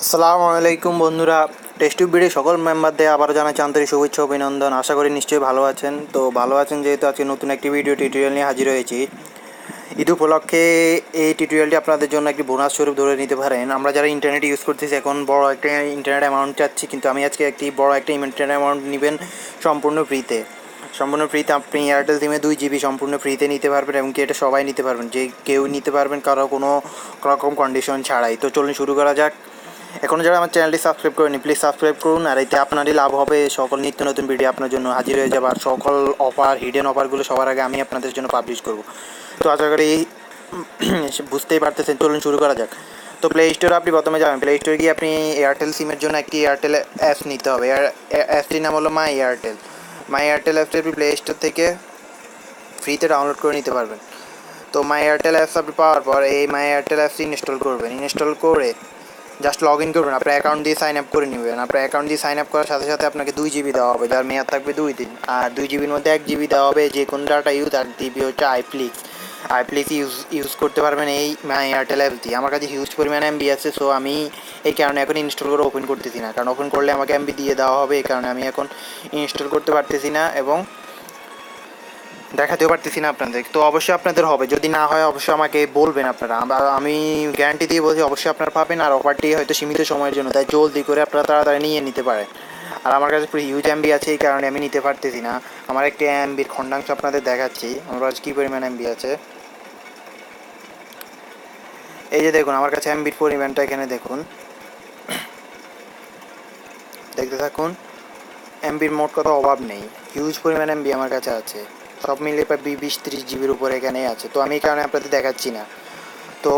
আসসালামুআলাইকুম বন্ধুরা, test tube video সকল মেম্বারদের আবারও জানাচ্ছি আন্তরিক শুভেচ্ছা অভিনন্দন। আশা করি নিশ্চয়ই ভালো আছেন। তো ভালো আছেন যেহেতু আজকে নতুন একটি ভিডিও টিউটোরিয়াল নিয়ে হাজির হয়েছি। ঈদ উপলক্ষে এই টিউটোরিয়ালটি আপনাদের জন্য একটি বোনাস স্বরূপ ধরে নিতে পারেন। আমরা যারা ইন্টারনেট ইউজ করতেছি এখন বড় একটা ইন্টারনেট অ্যামাউন্ট চাচ্ছি, কিন্তু আমি আজকে একটি বড় একটা ইন্টারনেট অ্যামাউন্ট নেবেন সম্পূর্ণ ফ্রিতে। আপনি এয়ারটেল সিমে 2 GB সম্পূর্ণ ফ্রিতে নিতে পারবেন এবং কি এটা সবাই নিতে পারবেন, যে কেউ নিতে পারবেন, কারো কোনো রকম কন্ডিশন ছাড়াই। তো চলুন শুরু করা যাক। এখনও যারা আমার চ্যানেলটি সাবস্ক্রাইব করেনি প্লিজ সাবস্ক্রাইব করুন, আর এতে আপনারই লাভ হবে। সকল নিত্য নতুন ভিডিও আপনার জন্য হাজির হয়ে যাবে, আর সকল অফার হিডেন অফারগুলো সবার আগে আমি আপনাদের জন্য পাবলিশ করব। তো আশা করি বুঝতেই পারতেছেন। চলুন শুরু করা যাক। তো প্লে স্টোরে আপনি প্রথমে যাবেন। প্লে স্টোরে গিয়ে আপনি এয়ারটেল সিমের জন্য একটি এয়ারটেল অ্যাপস নিতে হবে। অ্যাপসটির নাম হলো মাই এয়ারটেল। মাই এয়ারটেল অ্যাপসটি আপনি প্লে স্টোর থেকে ফ্রিতে ডাউনলোড করে নিতে পারবেন। তো মাই এয়ারটেল অ্যাপস আপনি পাওয়ার পর এই মাই এয়ারটেল অ্যাপসটি ইনস্টল করবেন। ইনস্টল করে জাস্ট লগ ইন করবেন, আপনার অ্যাকাউন্ট দিয়ে সাইন আপ করে নেবেন। আপনার অ্যাকাউন্ট দিয়ে সাইন আপ করার সাথে সাথে আপনাকে 2 GB দেওয়া হবে, যার মেয়াদ থাকবে 2 দিন। আর 2 GBর মধ্যে 1 GB দেওয়া হবে যে কোনো ডাটা ইউজ, আর জিবি হচ্ছে আইপ্লিক্স ইউজ করতে পারবেন এই মাই এয়ারটেল অ্যাপ দিয়ে। আমার কাছে হিউজ পরিমাণে এমবি আছে, সো আমি এই কারণে এখন ইনস্টল করে ওপেন করতেছি না, কারণ ওপেন করলে আমাকে এমবি দিয়ে দেওয়া হবে। এই কারণে আমি এখন ইনস্টল করতে পারতেছি না এবং দেখাতেও পারতেছি না আপনাদের। তো অবশ্যই আপনাদের হবে, যদি না হয় অবশ্যই আমাকে বলবেন আপনারা। আমি গ্যারান্টি দিয়ে বলছি অবশ্যই আপনারা পাবেন। আর অফারটি হয়তো সীমিত সময়ের জন্য, তাই জলদি করে আপনারা তাড়াতাড়ি নিয়ে নিতে পারেন। আর আমার কাছে পুরো হিউজ এমবি আছে, এই কারণে আমি নিতে পারতেছি না। আমার একটি এমবির খণ্ডাংশ আপনাদের দেখাচ্ছি আমার কাছে কী পরিমাণ এমবি আছে। এই যে দেখুন আমার কাছে এমবির পরিমাণটা এখানে দেখুন, দেখতে থাকুন। এমবির মোট কথা অভাব নেই, হিউজ পরিমাণ এমবি আমার কাছে আছে। সব মিলিয়ে প্রায় 20-30 GBর উপরে এখানে আছে। তো আমি এই কারণে আপনাদের দেখাচ্ছি না। তো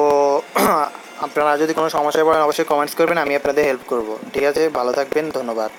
আপনারা যদি কোনো সমস্যায় পড়েন অবশ্যই কমেন্টস করবেন, আমি আপনাদের হেল্প করব। ঠিক আছে, ভালো থাকবেন, ধন্যবাদ।